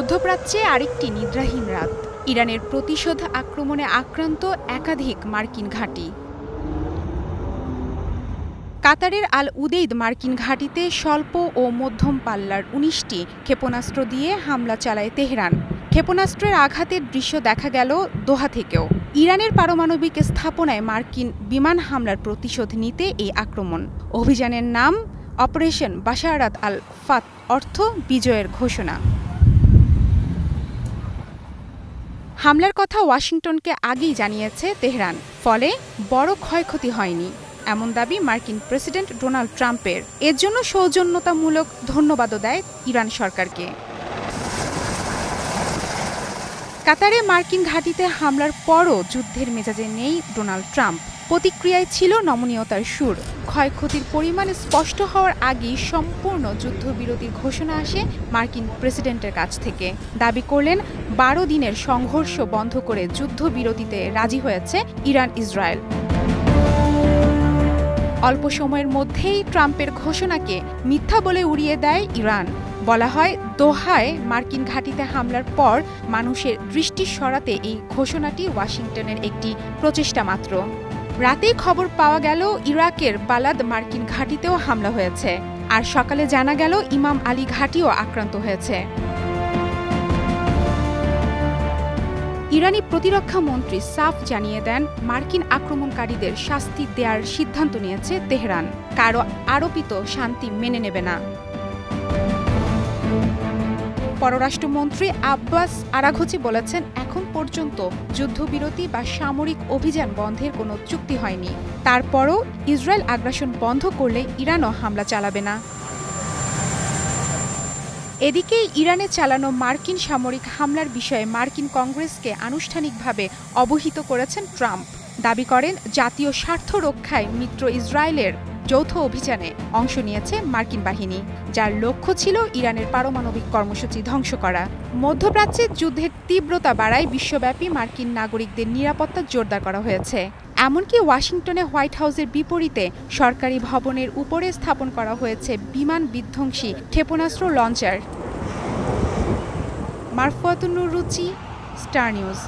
মধ্যপ্রাচ্যে আরেকটি নিদ্রাহীন রাত। ইরানের প্রতিশোধ আক্রমণে আক্রান্ত একাধিক মার্কিন ঘাঁটি। কাতারের আল উদেইদ মার্কিন ঘাঁটিতে স্বল্প ও মধ্যম পাল্লার ১৯টি ক্ষেপণাস্ত্র দিয়ে হামলা চালায় তেহরান। ক্ষেপণাস্ত্রের আঘাতের দৃশ্য দেখা গেল দোহা থেকেও। ইরানের পারমাণবিক স্থাপনায় মার্কিন বিমান হামলার প্রতিশোধ নিতে এই আক্রমণ। অভিযানের নাম অপারেশন বাশারাত আল ফাত, অর্থ বিজয়ের ঘোষণা। হামলার কথা ওয়াশিংটনকে আগেই জানিয়েছে তেহরান, ফলে বড় ক্ষয়ক্ষতি হয়নি এমন দাবি মার্কিন প্রেসিডেন্ট ডোনাল্ড ট্রাম্পের। এর জন্য সৌজন্যতামূলক ধন্যবাদও দেয় ইরান সরকারকে। কাতারে মার্কিন ঘাঁটিতে হামলার পরও যুদ্ধের মেজাজে নেই ডোনাল্ড ট্রাম্প। প্রতিক্রিয়ায় ছিল নমনীয়তার সুর। ক্ষয়ক্ষতির পরিমাণ স্পষ্ট হওয়ার আগেই সম্পূর্ণ যুদ্ধবিরতির ঘোষণা আসে মার্কিন প্রেসিডেন্টের কাছ থেকে। দাবি করলেন ১২ দিনের সংঘর্ষ বন্ধ করে যুদ্ধবিরতিতে রাজি হয়েছে ইরান ইসরায়েল। অল্প সময়ের মধ্যেই ট্রাম্পের ঘোষণাকে মিথ্যা বলে উড়িয়ে দেয় ইরান। বলা হয়, দোহায় মার্কিন ঘাঁটিতে হামলার পর মানুষের দৃষ্টি সরাতে এই ঘোষণাটি ওয়াশিংটনের একটি প্রচেষ্টা মাত্র। রাতেই খবর পাওয়া গেল ইরাকের বালাদ মার্কিন ঘাঁটিতেও হামলা হয়েছে, আর সকালে জানা গেল ইমাম আলী ঘাঁটিও আক্রান্ত হয়েছে। ইরানি প্রতিরক্ষা মন্ত্রী সাফ জানিয়ে দেন, মার্কিন আক্রমণকারীদের শাস্তি দেওয়ার সিদ্ধান্ত নিয়েছে তেহরান। কারো আরোপিত শান্তি মেনে নেবে না। পররাষ্ট্রমন্ত্রী আব্বাস আরাঘচি বলেছেন, এখন পর্যন্ত যুদ্ধবিরতি বা সামরিক অভিযান বন্ধের কোনো চুক্তি হয়নি। তারপরও ইসরায়েল আগ্রাসন বন্ধ করলে ইরানও হামলা চালাবে না। এদিকে ইরানে চালানো মার্কিন সামরিক হামলার বিষয়ে মার্কিন কংগ্রেসকে আনুষ্ঠানিকভাবে অবহিত করেছেন ট্রাম্প। দাবি করেন, জাতীয় স্বার্থ রক্ষায় মিত্র ইসরায়েলের যৌথ অভিযানে অংশ নিয়েছে মার্কিন বাহিনী, যার লক্ষ্য ছিল ইরানের পারমাণবিক কর্মসূচি ধ্বংস করা। মধ্যপ্রাচ্যে যুদ্ধের তীব্রতা বাড়ায় বিশ্বব্যাপী মার্কিন নাগরিকদের নিরাপত্তা জোরদার করা হয়েছে। এমনকি ওয়াশিংটনে হোয়াইট হাউসের বিপরীতে সরকারি ভবনের উপরে স্থাপন করা হয়েছে বিমান বিধ্বংসী ক্ষেপণাস্ত্র লঞ্চার। মারফুয়াতুন নুর রুচি, স্টার নিউজ।